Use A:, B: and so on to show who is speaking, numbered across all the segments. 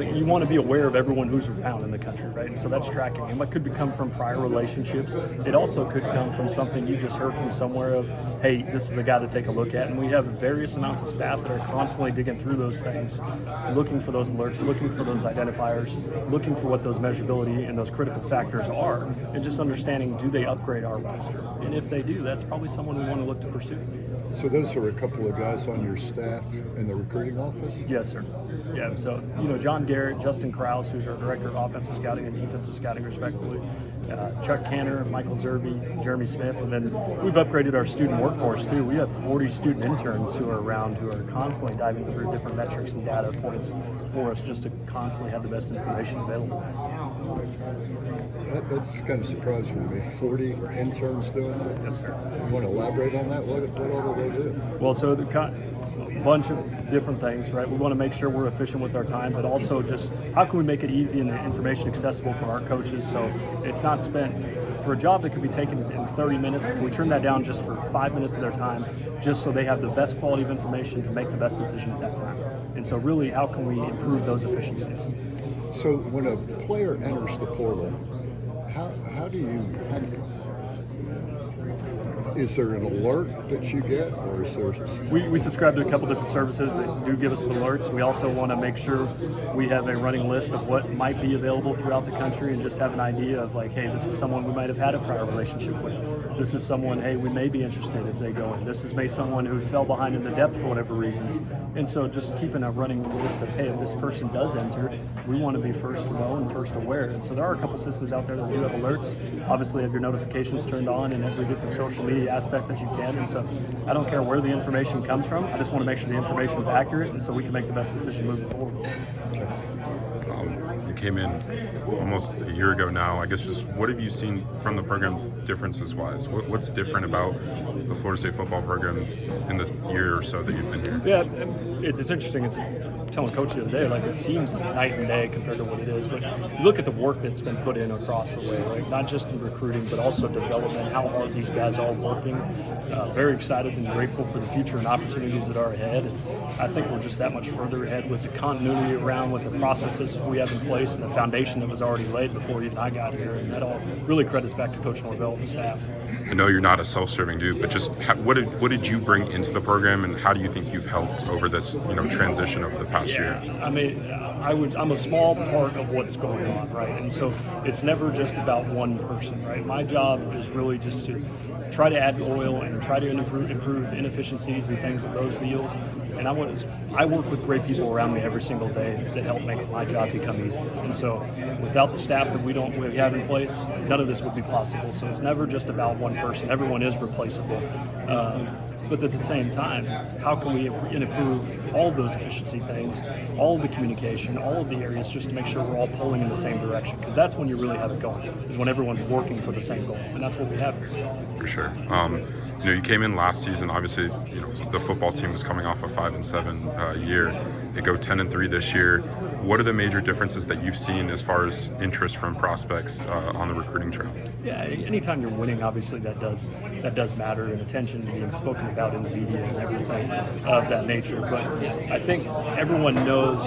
A: You want to be aware of everyone who's around in the country, right? And so that's tracking. And it could come from prior relationships. It also could come from something you just heard from somewhere of, hey, this is a guy to take a look at. And we have various amounts of staff that are constantly digging through those things, looking for those alerts, looking for those identifiers, looking for what those measurability and those critical factors are, and just understanding, do they upgrade our roster? And if they do, that's probably someone we want to look to pursue.
B: So those are a couple of guys on your staff in the recruiting office?
A: Yes, sir. Yeah, so, John Garrett, Justin Krause, who's our director of offensive scouting and defensive scouting, respectively, Chuck Canner, Michael Zerby, Jeremy Smith, and then we've upgraded our student workforce too. We have 40 student interns who are around who are constantly diving through different metrics and data points for us just to constantly have the best information available.
B: That's kind of surprising to me. 40 interns doing that?
A: Yes, sir.
B: You want to elaborate on that? What all do they do?
A: Well, so a bunch of different things, right? We want to make sure we're efficient with our time, but also just how can we make it easy and the information accessible for our coaches so it's not spent for a job that could be taken in 30 minutes. Can we turn that down just for 5 minutes of their time, just so they have the best quality of information to make the best decision at that time? And so really, how can we improve those efficiencies?
B: So when a player enters the portal, how do you is there an alert that you get, or is there?
A: We subscribe to a couple different services that do give us alerts. We also want to make sure we have a running list of what might be available throughout the country and just have an idea of like, hey, this is someone we might have had a prior relationship with. This is someone, hey, we may be interested if they go in. This is maybe someone who fell behind in the depth for whatever reasons. And so just keeping a running list of, hey, if this person does enter, we want to be first to know and first aware. And so there are a couple systems out there that do have alerts. Obviously, have your notifications turned on in every different social media aspect that you can. And so I don't care where the information comes from. I just want to make sure the information is accurate and so we can make the best decision moving forward.
C: You came in almost a year ago now. I guess just what have you seen from the program differences-wise? What's different about the Florida State football program in the year or so that you've been here?
A: Yeah, it's interesting. It's telling Coach the other day, like it seems like night and day compared to what it is. But you look at the work that's been put in across the way, right? Not just in recruiting, but also development, how hard these guys are working. Very excited and grateful for the future and opportunities that are ahead. And I think we're just that much further ahead with the continuity around what the processes we have in place and the foundation that was already laid before even I got here. And that all really credits back to Coach Norvell and the staff.
C: I know you're not a self-serving dude, but just what did you bring into the program, and how do you think you've helped over this transition of the past year?
A: I mean, I'm a small part of what's going on, right? And so it's never just about one person, right? My job is really just to try to add oil and try to improve inefficiencies and things of those deals. And I work with great people around me every single day that help make my job become easy. And so without the staff that we have in place, none of this would be possible. So it's never just about one person. Everyone is replaceable. But at the same time, how can we improve all of those efficiency things, all of the communication, all of the areas, just to make sure we're all pulling in the same direction? Because that's when you really have it going, is when everyone's working for the same goal. And that's what we have here.
C: For sure. You came in last season. Obviously, the football team was coming off a 5-7 year. They go 10-3 this year. What are the major differences that you've seen as far as interest from prospects on the recruiting trail?
A: Yeah, anytime you're winning, obviously that does matter, and attention being spoken about in the media and everything of that nature. But I think everyone knows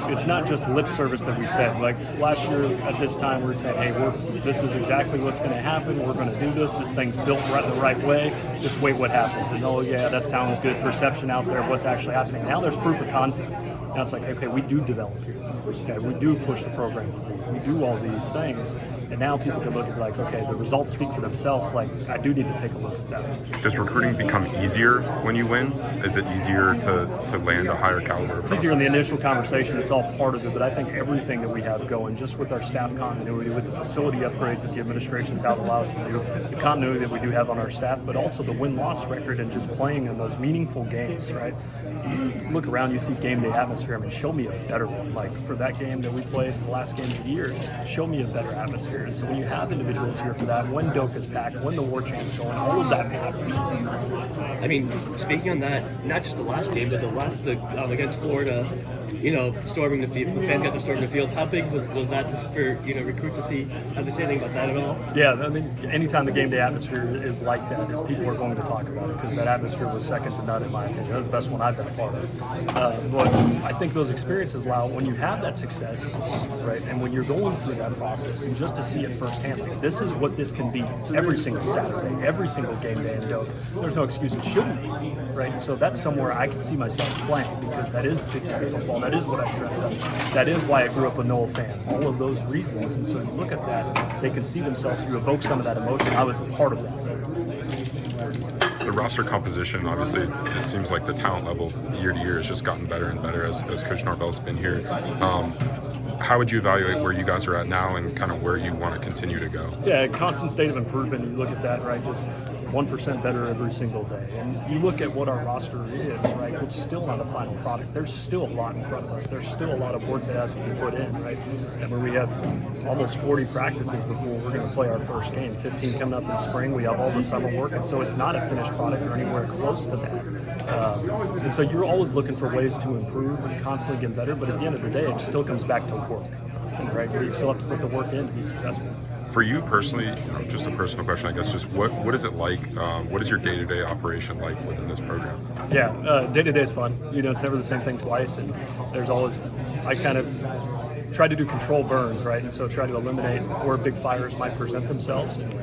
A: it's not just lip service that we said. Like last year at this time, we were saying, hey, this is exactly what's going to happen. We're going to do this. This thing's built the right way. Just wait what happens. And oh yeah, that sounds good. Perception out there of what's actually happening. Now there's proof of concept. Now it's like, okay, we do develop here. Okay, we do push the program forward. We do all these things. And now people can look at like, okay, the results speak for themselves. Like, I do need to take a look at that.
C: Does recruiting become easier when you win? Is it easier to land a higher caliber prospect?
A: It's easier in the initial conversation. It's all part of it. But I think everything that we have going, just with our staff continuity, with the facility upgrades that the administration's out allow us to do, the continuity that we do have on our staff, but also the win-loss record and just playing in those meaningful games, right? You look around, you see game day atmosphere. I mean, show me a better one. Like for that game that we played, the last game of the year, show me a better atmosphere. And so when you have individuals here for that, when Doak is packed, when the war chant's going, all of that matters.
D: I mean, speaking on that, not just the last game, but the against Florida, storming the field. The fans got to storm the field. How big was that for recruit to see? Have they say anything about that at all?
A: Yeah, I mean, anytime the game day atmosphere is like that, people are going to talk about it because that atmosphere was second to none in my opinion. That was the best one I've been a part of. But I think those experiences allow, when you have that success, right, and when you're going through that process, and just to see it firsthand, like this is what this can be every single Saturday, every single game day in Doak. There's no excuse it shouldn't be, right? So that's somewhere I can see myself playing because that is big time football. That is what I dreamt of. That is why I grew up a Noel fan. All of those reasons, and so you look at that, they can see themselves. You evoke some of that emotion. I was a part of that.
C: The roster composition, obviously, it seems like the talent level year to year has just gotten better and better as Coach Norvell's been here. How would you evaluate where you guys are at now and kind of where you want to continue to go?
A: Yeah, constant state of improvement. You look at that, right? Just 1% better every single day. And you look at what our roster is, right? It's still not a final product. There's still a lot in front of us. There's still a lot of work that has to be put in, right? And where we have almost 40 practices before we're going to play our first game, 15 coming up in spring. We have all the summer work, and so it's not a finished product or anywhere close to that. And so you're always looking for ways to improve and constantly get better, but at the end of the day, it still comes back to work, right? You still have to put the work in to be successful.
C: For you personally, just a personal question, I guess, just what is it like? What is your day-to-day operation like within this program?
A: Yeah, day-to-day is fun. It's never the same thing twice, and there's always, I kind of try to do control burns, right? And so try to eliminate where big fires might present themselves and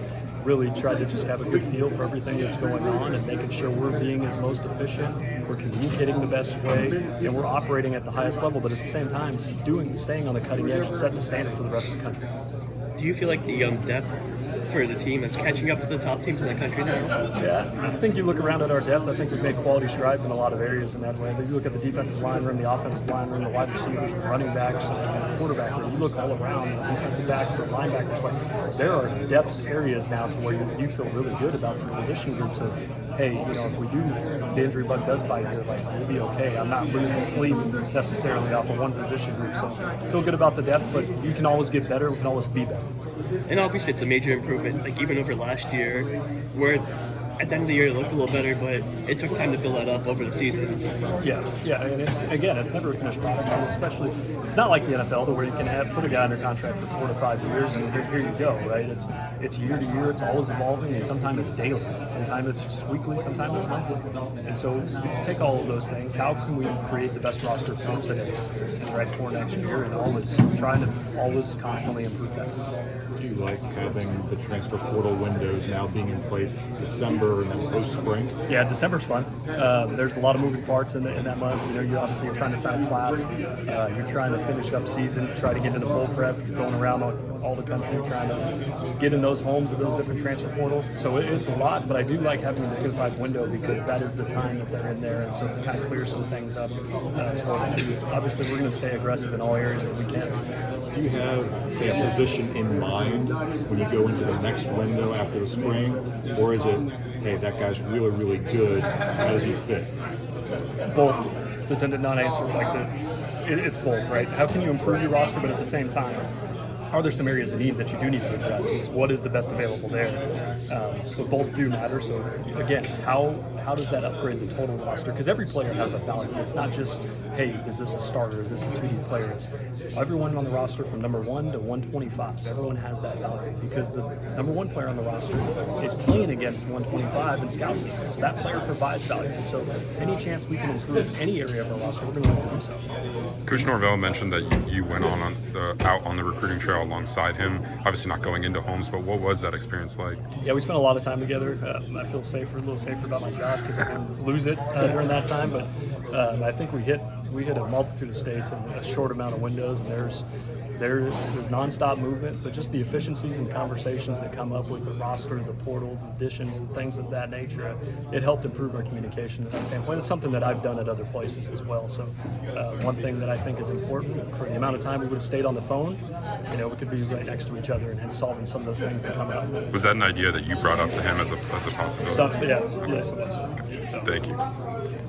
A: really try to just have a good feel for everything that's going on and making sure we're being as most efficient, we're communicating the best way, and we're operating at the highest level, but at the same time staying on the cutting edge and setting the standard for the rest of the country.
D: Do you feel like the depth for the team is catching up to the top teams in the country now?
A: Yeah, I think you look around at our depth, I think we've made quality strides in a lot of areas in that way. But you look at the defensive line room, the offensive line room, the wide receivers, the running backs, the quarterback room. You look all around, the defensive back, the linebackers, like there are depth areas now to where you feel really good about some position groups of, hey, if we do, the injury bug does bite here, like we'll be okay. I'm not losing sleep necessarily off of one position group. So I feel good about the depth, but you can always get better, we can always be better.
D: And obviously it's a major improvement, like even over last year, where at the end of the year it looked a little better, but it took time to build that up over the season.
A: Yeah, and it's never a finished product, and especially, it's not like the NFL where you can put a guy under contract for 4 to 5 years and here you go, right? It's year to year, it's always evolving, and sometimes it's daily, sometimes it's just weekly, sometimes it's monthly. And so you take all of those things, how can we create the best roster for today and right for next year, and always trying to constantly improve that.
B: Do you like having the transfer portal windows now being in place December and then post-spring?
A: Yeah, December's fun. There's a lot of moving parts in that month. You're trying to sign a class. You're trying to finish up season, try to get into bowl prep. You're going around all the country trying to get in those homes of those different transfer portals. So it's a lot, but I do like having the unified window because that is the time that they're in there, and so it kind of clears some things up for them. Obviously, we're going to stay aggressive in all areas that we can.
B: Do you have, say, a position in mind when you go into the next window after the spring? Or is it, hey, that guy's really, really good, how does he fit?
A: Both. The non-answer, it's both, right? How can you improve your roster, but at the same time, are there some areas of need that you do need to address? What is the best available there? So both do matter. So again, how does that upgrade the total roster? Because every player has a value. It's not just, hey, is this a starter? Is this a 2D player? It's everyone on the roster from number 1 to 125. Everyone has that value because the number 1 player on the roster is playing against 125 and scouts. So that player provides value. So any chance we can improve any area of our roster, we're going to have to do so.
C: Coach Norvell mentioned that you went out on the recruiting trail alongside him. Obviously not going into homes, but what was that experience like?
A: Yeah, we spent a lot of time together. I feel a little safer about my job because I didn't lose it during that time. But I think we hit a multitude of states in a short amount of windows, and there's nonstop movement, but just the efficiencies and conversations that come up with the roster, the portal, the additions, and things of that nature, it helped improve our communication to that standpoint. It's something that I've done at other places as well. So one thing that I think is important, for the amount of time we would have stayed on the phone, we could be right next to each other and solving some of those things that come up.
C: Was that an idea that you brought up to him as a possibility?
A: Yes, it was.
C: Thank you.